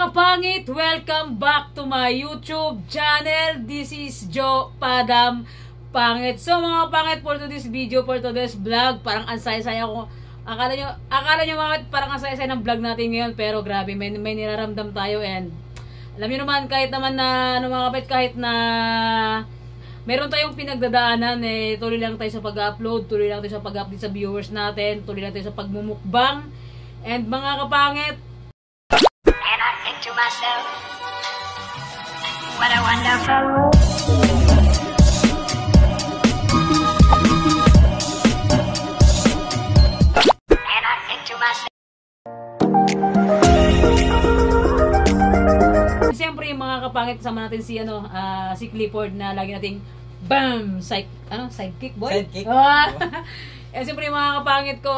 kapangit, welcome back to my YouTube channel. This is Joe Padam Pangit. So mga pangit, for today's video, for today's vlog, parang ansay-saya ko. Akala nyo mga parang ansay-saya ng vlog natin ngayon, pero grabe, may niraramdam tayo. And alam nyo naman, kahit naman na ano mga kapit, kahit na meron tayong pinagdadaanan, tuloy lang tayo sa pag-upload, tuloy lang tayo sa pag-update sa viewers natin, tuloy lang tayo sa pagmumukbang. And mga kapangit, and I think to myself, what a wonderful world. And I think to myself. siyempre yung mga kapangit, sama natin si si Clifford na lagi nating bam, sidekick boy. Sidekick. Siyempre yung mga kapangit ko,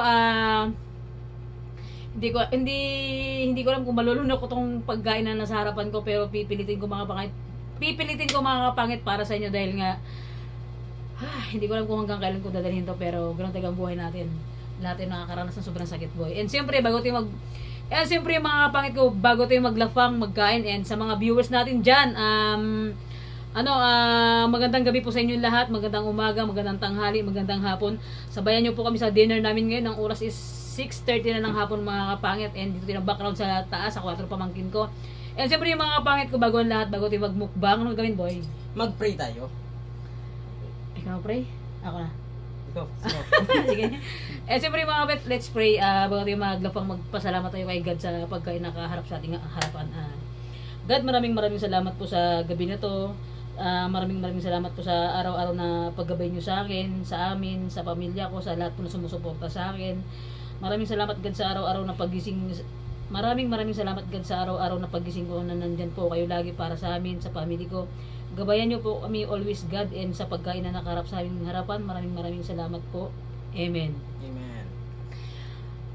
hindi ko alam kung malulunok ko tong pagkain na nasa harapan ko, pero pipilitin ko mga kapangit para sa inyo dahil nga hindi ko alam kung hanggang kailan ko dadalhin to, pero ganun talagang buhay natin. Lahat ay nakakaranas ng sobrang sakit, boy. And siyempre siyempre mga kapangit ko, bago tayo maglafang, magkain, and sa mga viewers natin dyan, magandang gabi po sa inyo lahat, magandang umaga, magandang tanghali, magandang hapon. Sabayan nyo po kami sa dinner namin ngayon. Ang oras is 6:30 na ng hapon mga kapangit, and dito yung background sa taas, sa 4 pamangkin ko. And siyempre yung mga kapangit ko, bago ang lahat, bago tayo magmukbang, ano gawin, boy? Mag-pray tayo. Ikaw pray? Ako na. Ikaw. Sige. Siyempre mga kapit, let's pray. Bago tayo maglapang, magpasalamat tayo kay God sa pagkain nakaharap sa ating harapan. God, maraming salamat po sa gabi na to. Maraming salamat po sa araw-araw na paggabay nyo sa akin, sa amin, sa pamilya ko, sa lahat po na sumusuporta sa akin. Maraming salamat God sa araw-araw na pagising. Maraming salamat God sa araw-araw na pagising ko na nandyan po kayo lagi para sa amin, sa family ko. Gabayan nyo po kami always God, and sa pagkain na nakaharap sa aming harapan. Maraming salamat po. Amen. Amen.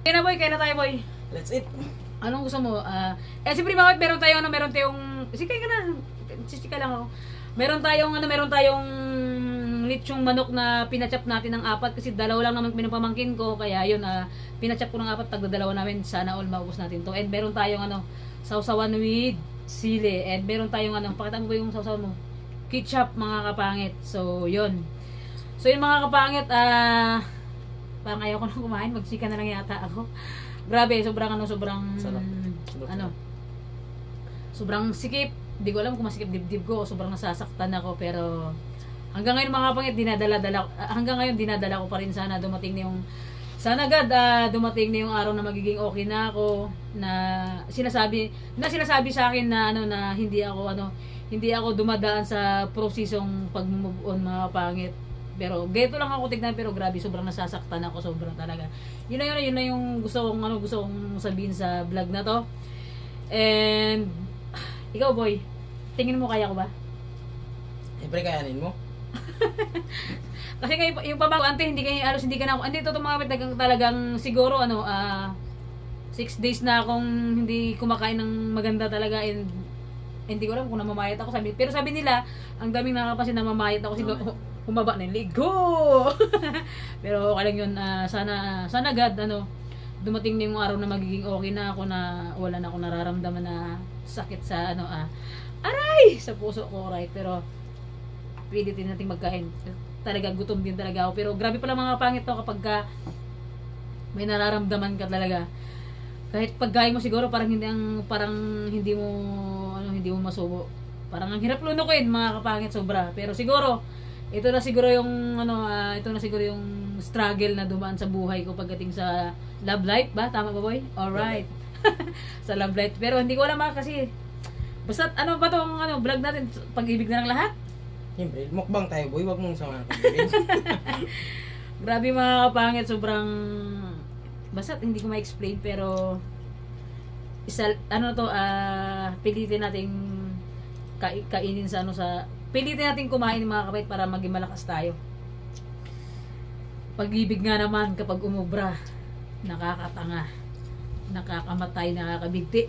Kaya na boy, kaya na tayo boy. Let's eat. Anong gusto mo? Siyempre bakit meron tayong sige ka na. Sisika lang ako. Meron tayong lechong manok na pinachap natin ng 4 kasi dalawa lang naman pinapamangkin ko, kaya yun, pinachap ko ng 4, tagdadalawa namin, sana all maubos natin to. And meron tayong sausawan with sili, and meron tayong pakita mo ba yung sausawan mo? Ketchup mga kapangit. So yun mga kapangit, parang ayaw ko na kumain, magsika na lang yata ako. Grabe, sobrang sikip. Hindi ko alam kung masikip dibdib ko o sobrang nasasaktan ako, pero hanggang ngayon mga kapangit, dinadala ko pa rin. Sana dumating na dumating na yung araw na magiging okay na ako, na sinasabi sa akin na na hindi ako dumadaan sa prosesong pag-move on mga kapangit. Pero ganito lang ako tignan, pero grabe, sobrang nasasaktan ako, sobrang talaga. Yun na yung gusto kong sabihin sa vlog na to. And ikaw boy, tingin mo kaya ko ba? Siyempre kayanin mo. Kasi yung pamangko, ante, hindi ka na ako. Andito itong mga talagang siguro 6 days na akong hindi kumakain ng maganda talaga, and hindi ko alam kung namamayat ako. Pero sabi nila, ang daming nakapasin na mamayat ako kasi humaba na yung ligo. Pero okay lang yun. Sana God, dumating na yung araw na magiging okay na ako, na wala na ako nararamdaman na sakit sa aray sa puso ko, right? Pero pilitin natin magkain. Talaga gutom din talaga ako, pero grabe pala mga pangit to kapag may nararamdaman ka talaga. Kahit pagkain mo siguro parang hindi mo masubo. Parang ang hirap lunukin mga kapangit, sobra. Pero siguro ito na siguro yung struggle na dumaan sa buhay ko pagdating sa love life ba? Tama ba boy? Alright. Sa love life. Pero hindi ko alam kasi basta ba tong vlog natin, pag-ibig na lang lahat? Siyempre, mukbang tayo boy, wag mong sama pag-ibig. Grabe mga kapangit, sobrang basta hindi ko ma-explain, pero pilitin nating kainin pilitin natin kumain mga kapait para maging malakas tayo. Pag-ibig nga naman kapag umubra, nakakatanga, nakakamatay, nakakabigti.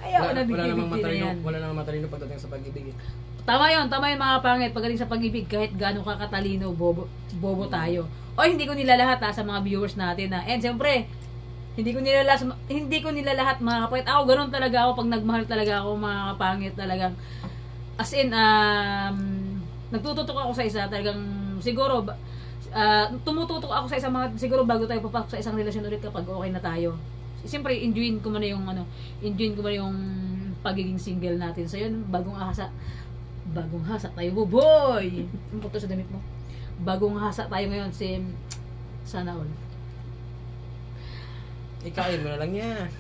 Ayaw na bigti na yan. Wala namang matalino pagdating sa pag-ibig. Tama yun mga pangit. Pagdating sa pag-ibig, kahit gaano ka katalino, bobo tayo. O hindi ko nilalahat sa mga viewers natin. And siyempre, hindi ko nila lahat mga kapangit. Ako ganun talaga ako pag nagmahal talaga ako mga kapangit talagang as in nagtututok ako sa isa talagang siguro tumututok ako sa isang mga siguro bago tayo papasok sa isang relasyon ulit kapag okay na tayo. Siyempre enjoyin ko muna yung pagiging single natin. So yun, bagong hasa tayo, boy. Ang puto sa damit mo. Bagong hasa tayo ngayon, sana all. Ikain mo na lang yan.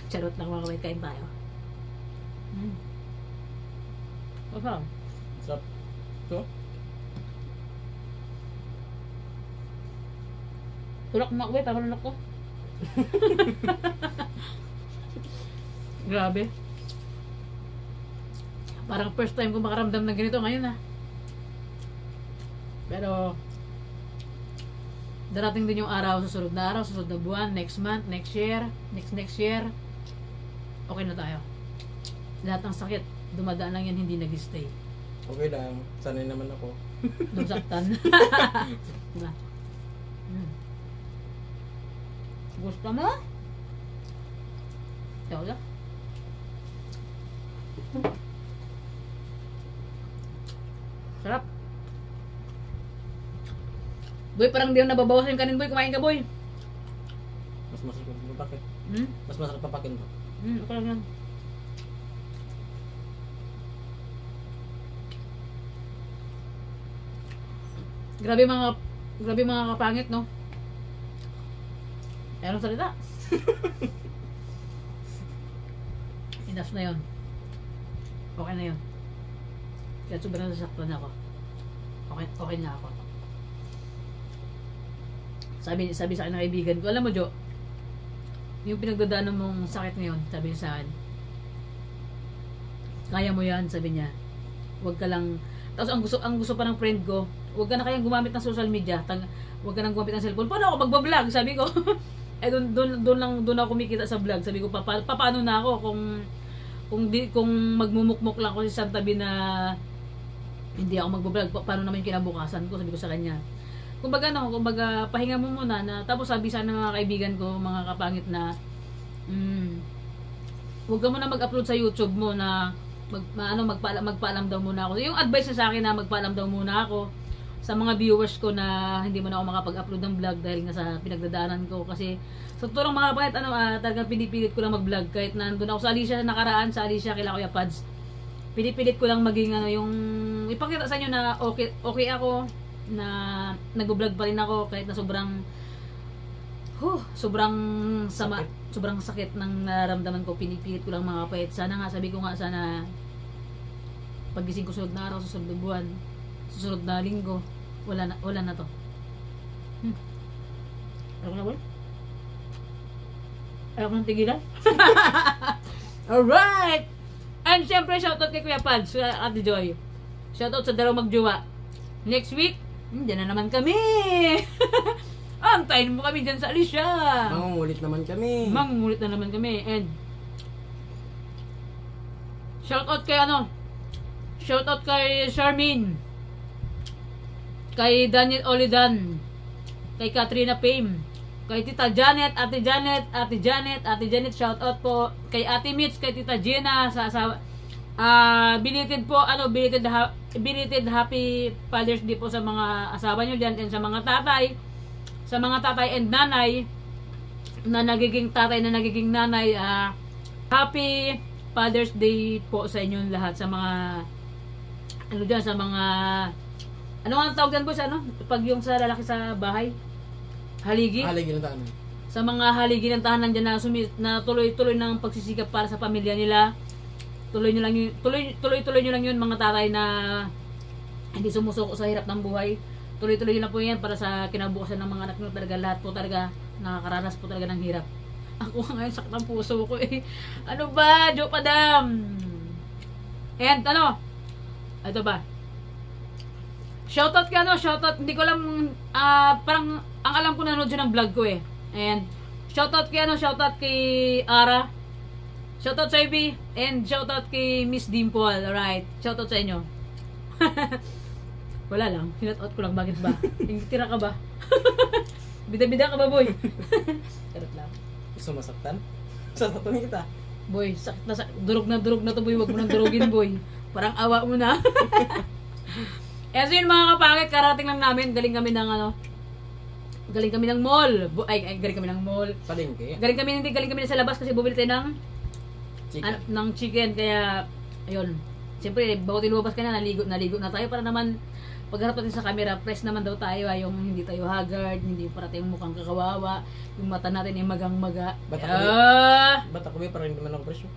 Charot lang mga kapatid, kain tayo. Masarap. Sarap. So? Tulak na ako, tama na ako. Grabe. Parang first time ko makaramdam ng ganito ngayon Pero darating din yung susunod na buwan, next month, next year, next year. Okay na tayo. Lahat ng sakit, dumadaan lang yan, hindi nag-stay. Okay lang. Sanay naman ako. Dumsaktan. Diba? Gusto mo? Ikaw lang. Sarap. Boy, parang di ako nababawasan yung kanin, boy. Kumain ka, boy. Mas masarap pa papakin. Mas masarap pa papakin to. Okay lang yan. Grabe mga kapangit, no? Anong salita? Enough na yun. Okay na yun. Kaya sobrang nasasaktan ako. Okay na ako. Sabi sa akin ng kaibigan ko, alam mo Jo, yung pinagdadaanan mong sakit ngayon, sabi niya sa akin, kaya mo yan, sabi niya. Huwag ka lang, tapos ang gusto pa ng friend ko, huwag ka na kayang gumamit ng social media, huwag ka nang gumamit ng cellphone. Paano ako magbablog? Sabi ko, doon ako kumikita sa vlog. Sabi ko, paano na ako kung magmumukmuk lang ako sa tabi na hindi ako magbablog, paano naman yung kinabukasan ko? Sabi ko sa kanya. Kumbaga pahinga mo muna na, tapos sabi sana ng mga kaibigan ko, mga kapangit na huwag ka muna mag-upload sa YouTube mo na magpaalam daw muna ako. Yung advice sa akin na magpaalam daw muna ako sa mga viewers ko na hindi mo na ako makapag-upload ng vlog dahil nga sa pinagdadaanan ko. Kasi sa totoong mga kapangit, talagang pinipilit ko lang mag-vlog kahit nandun ako sa Alicia nakaraan, sa Alicia kila Kuya Pads. Pinipilit ko lang maging yung ipakita sa inyo na okay ako, na nag-vlog pa rin ako kahit na sobrang sama, sobrang sakit ng nararamdaman ko. Pinipilit ko lang mga kapait. Sabi ko nga sana pagising ko sunod na araw, susunod na buwan, susunod na linggo, wala na to. Ayaw ko na, boy? Ayaw ko nang tigilan? Alright! And syempre, shoutout kay Kuya Pads, Ate Joy. Shoutout sa dalawang magjowa. Next week, dyan na naman kami. Antayin mo kami dyan sa Alicia. Mangungulit naman kami. Na naman kami. And shoutout kay Charmaine, kay Daniel Olidan, kay Katrina Payne, kay Tita Janet, Ate Janet, shoutout po kay Ate Mitch, kay Tita Gina, sa belated happy Father's Day po sa mga asawa nyo dyan, and sa mga tatay and nanay na nagiging tatay na nagiging nanay, happy Father's Day po sa inyong lahat. Sa mga sa mga ano ang tawag dyan po sa pag yung sa lalaki sa bahay, haligi ng tahanan. Sa mga haligi ng tahanan dyan na tuloy-tuloy ng pagsisikap para sa pamilya nila. Tuloy nyo lang yun mga tatay na hindi sumusuko sa hirap ng buhay. Tuloy-tuloy nyo lang po yan para sa kinabukasan ng mga anak nyo. Talaga lahat po talaga nakakaranas po talaga ng hirap. Ako ngayon sakit ng puso ko eh. Ano ba, Jo Padam? And ito ba? Shoutout hindi ko alam, parang ang alam ko nanood yun ng vlog ko eh. And shoutout kay Ara. Shoutout sa Ivy, and shoutout kay Miss Dimple. Alright, shoutout sa inyo. Wala lang, shoutout ko lang, bakit ba? Tira ka ba? Bida-bida ka ba, boy? Charot lang. Gusto masaktan? Sasaktan kita. Boy, durog na to, boy. Huwag mo nang durugin, boy. Parang awa mo na. Eh, so yun mga kapangit, karating lang namin. Galing kami ng mall. Galing kami ng mall. Palengke. Galing kami sa labas kasi bumili tayo ng Chicken. ng chicken. Kaya, ayun. Siyempre, bawat ilubas ka na, naligo na tayo para naman pagharap natin sa camera, press naman daw tayo, yung hindi tayo haggard, hindi para tayong mukhang kakawawa, yung mata natin ay magang-maga. Ba't ako ba parang hindi man ako presyo?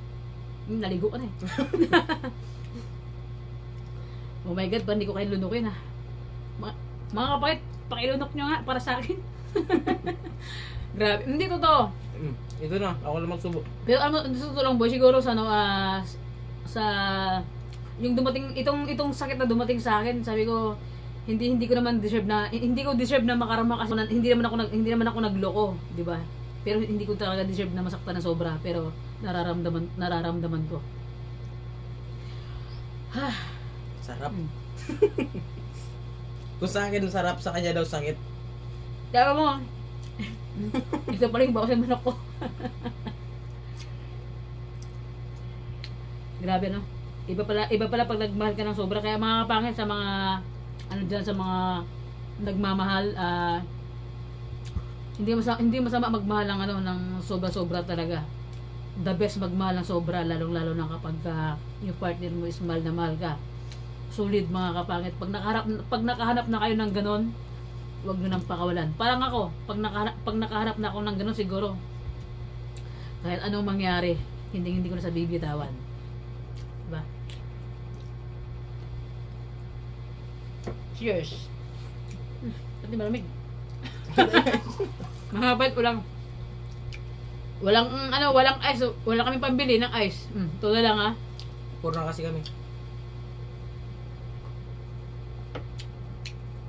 Naligo ka na eh. Oh my God, ba hindi ko kayo lunukin ah. Mga kapakit, pakilunok nyo nga para sa akin. Grabe, hindi totoo. Ito na, ako lang magsubo. Pero totoo lang boy, siguro sa sa yung dumating itong sakit na dumating sa akin, sabi ko hindi ko deserve na makarama kasi hindi naman ako nagloko, di ba? Pero hindi ko talaga deserve na masaktan na sobra, pero nararamdaman ko. Sarap. Kung sa akin sarap, sa kanya daw sakit. Kaya mo, ito pala yung bawas ng manok ko. Grabe no? Iba pala pag nagmahal ka ng sobra. Kaya mga kapangit sa mga sa mga nagmamahal, hindi masama magmahal ng sobra-sobra talaga. The best magmahal ng sobra, lalong-lalo na kapag yung partner mo is mahal na mahal ka. Solid mga kapangit. Pag nakahanap na kayo ng ganon, huwag nyo nang pakawalan. Parang ako, pag nakahanap na ako ng ganon, siguro kahit anong mangyari, hindi ko na sa bibitawan. Diba? Cheers. Pati malamig. Mga kapatid, walang ice. Wala kaming pambili ng ice. Ito na lang ha. Puro na kasi kami.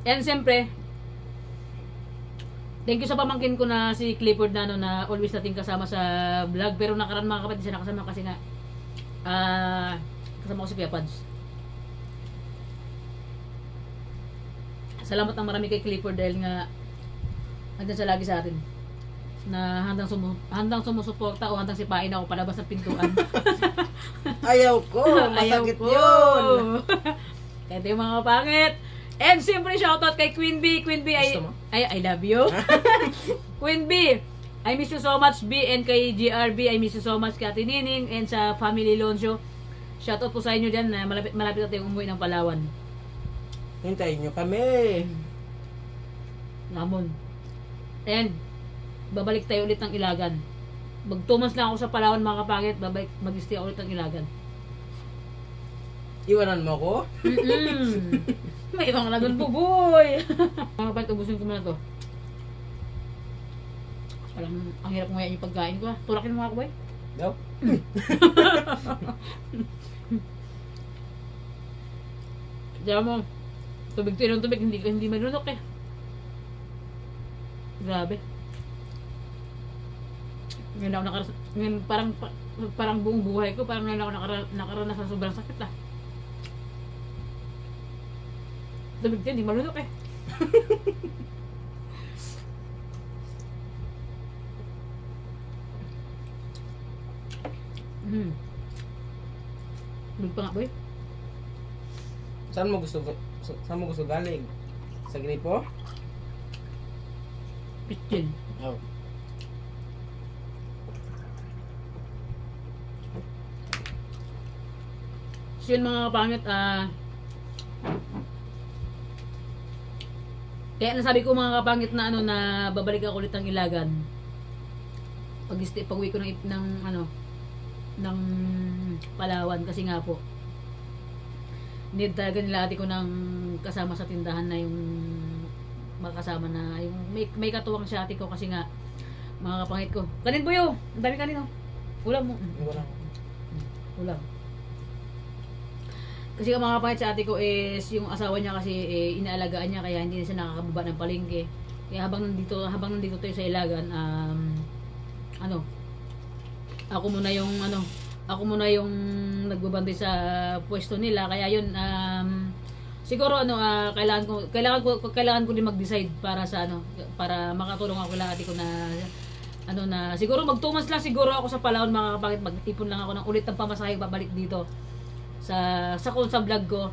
And siyempre, thank you sa pamangkin ko na si Clifford na always nating kasama sa vlog. Pero nakaraan mga kapatid, siya nakasama kasi nga kasama ko si Pia Pads. Salamat ng marami kay Clifford dahil nga andyan siya lagi sa atin na handang sumusuporta o handang sipain ako palabas ng pintuan. Ayaw ko! Masakit yun! Kaya ito yung mga kapangit. And siyempre shoutout kay Queen B. Queen B, I love you. Queen B, I miss you so much B. And kay GRB, I miss you so much Kati Nining. And sa Family Lonjo, shoutout po sa inyo dyan na malapit na tayong umuwi ng Palawan. Hintayin nyo kami. Namon. And babalik tayo ulit ng Ilagan. Mag 2 months lang ako sa Palawan mga kapangit. Mag-stay ulit ng Ilagan. Iwanan mo ko? May ibang na doon po, boy. Mga kapangit, ubusin ko muna to. Parang ang hirap ngayon yung pagkain ko. Tulakin mo ako, boy. Daw? Diyan mo. Tubig hindi malunok eh. Grabe. Ngayon parang buong buhay ko, parang ngayon ako nakaranas ng sobrang sakit ah. Tubig hindi malunok eh. Tubig pa nga boy. Saan mo gusto galing? Sa gripo? Pitchin. Oh. So yun mga kapangit, kaya nasabi ko mga kapangit na na babalik ako ulit ng Ilagan. Pag-uwi ko ng Palawan kasi nga po need talaga nila ate ko ng kasama sa tindahan na yung makasama na yung may katuwang siya ate ko kasi nga mga kapangit ko. Kanin po yun! Ang dami kanin oh. Ulam mo. Ulam. Kasi ang mga kapangit sa ate ko is yung asawa niya kasi inaalagaan niya kaya hindi na siya nakakababa ng palengke. Kaya habang nandito tayo sa Ilagan, ako muna yung nagbabantay sa pwesto nila kaya yun siguro kailangan ko din mag-decide para sa para makatulong ako kailangan ko na siguro mag 2 months lang siguro ako sa Palawan mga kapangit, mag-ipon lang ako ng ulit ng pamasahe pabalik dito sa vlog ko.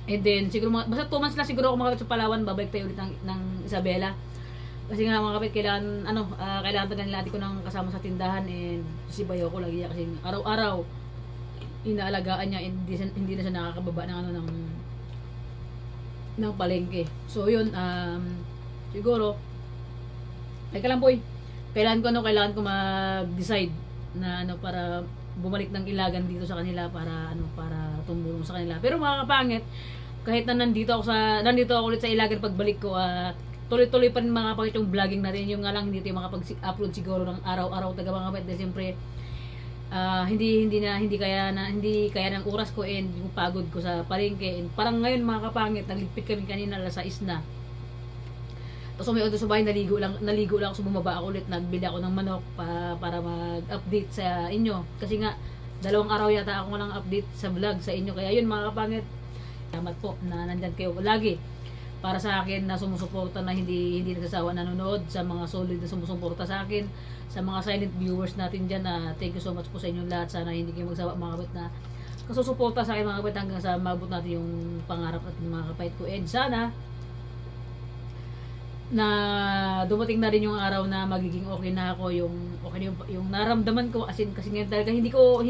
And then siguro basta 2 months lang siguro ako makabalik sa Palawan, babalik tayo ulit ng Isabela. Kasi nga mga kapit, kailangan talaga nila ko nang kasama sa tindahan, and sibayaw ko lagi kasi araw-araw inaalagaan niya, hindi na siya nakakababa ng palengke. So yun, siguro kailan boy, kailangan ko mag-decide na para bumalik ng ilagan dito sa kanila para tumulong sa kanila. Pero mga kapangit, kahit na nandito ako ulit sa ilagan pagbalik ko, tuloy-tuloy pa rin mga kapangit yung vlogging natin. Yung nga lang hindi tayo makapag-upload siguro ng araw-araw taga mga kapangit dahil siyempre hindi kaya ng oras ko and yung pagod ko sa palengke. And parang ngayon mga kapangit, nagligpit kami kanina alas 6 na. Tapos may sa bahay, naligo lang ako, so bumaba ako ulit, nagbili ako ng manok para mag-update sa inyo. Kasi nga 2 araw yata ako lang update sa vlog sa inyo. Kaya yun mga kapangit, salamat po na nandyan kayo lagi para sa akin, na sumusuporta, na hindi nagsasawa nanonood, sa mga solid na sumusuporta sa akin, sa mga silent viewers natin dyan. Thank you so much po sa inyong lahat. Sana hindi kayo magsawa mga kapit na kasusuporta sa akin mga kapit hanggang sa mabot natin yung pangarap natin mga kapait ko. And sana na dumating na rin yung araw na magiging okay na ako, yung naramdaman ko, as in, kasi ngayon talaga hindi ko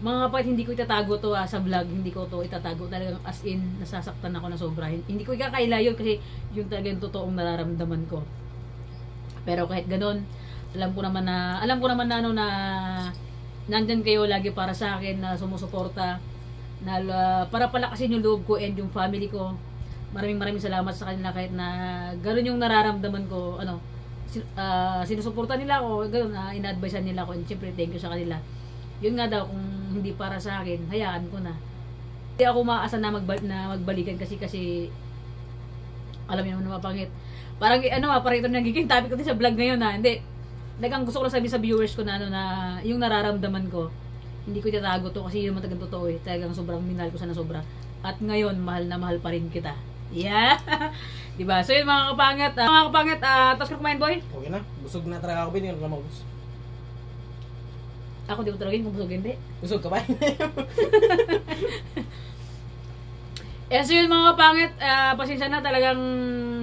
mga kapatid, hindi ko itatago to sa vlog, hindi ko to itatago talagang, as in nasasaktan ako na sobra, hindi ko ikakaila yun kasi yun talaga yung totoong nararamdaman ko. Pero kahit ganun, alam ko naman na nandyan kayo lagi para sa akin, na sumusuporta, na para palakasin yung loob ko and yung family ko. Maraming salamat sa kanila, kahit na gano'n yung nararamdaman ko, sinusuporta nila ako, gano'n, ina-advisean nila ako, and siyempre thank you sa kanila. Yun nga daw, kung hindi para sa akin, hayaan ko na. Hindi ako maasa na magbalikan kasi alam niyo naman mapangit. Parang parang ito nagiging topic ko din sa vlog ngayon hindi. Nagang gusto ko lang sabihin sa viewers ko na na yung nararamdaman ko, hindi ko itatago to kasi yun talagang totoo Talagang sobrang minahal ko sana sobra. At ngayon, mahal na mahal pa rin kita. Yeah. Diba? So yun mga kapangit. Tapos ka kumain boy? Okay na. Busog na talaga ako, hindi na maubos. Ako di ko talaga yung busog, hindi. Busog ka ba? So yun mga kapangit, pasensya na, talagang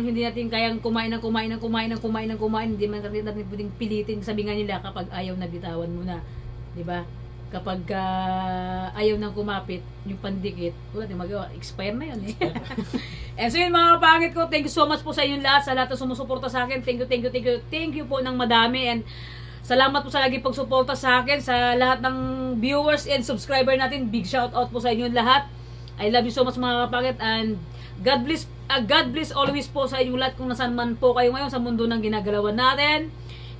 hindi natin kayang kumain. Hindi man natin pwedeng pilitin, sabi nga nila, kapag ayaw na bitawan mo na. Diba? Kapag ayaw nang kumapit, yung pandikit, wala din magawa, expire na yun So yun mga kapangit ko, thank you so much po sa inyong lahat, sa lahat na sumusuporta sa akin. Thank you po ng madami, and salamat po sa lagi pagsuporta sa akin, sa lahat ng viewers and subscriber natin. Big shout out po sa inyong lahat. I love you so much mga kapangit, and God bless always po sa inyong lahat kung nasaan man po kayo ngayon sa mundo ng ginagalawan natin.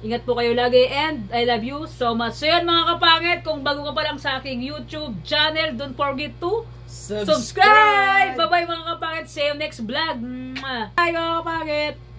Ingat po kayo lagi, and I love you so much. So yan mga kapangit, kung bago ka pa lang sa aking YouTube channel, don't forget to subscribe! Bye-bye mga kapangit, see you next vlog! Bye mga kapangit!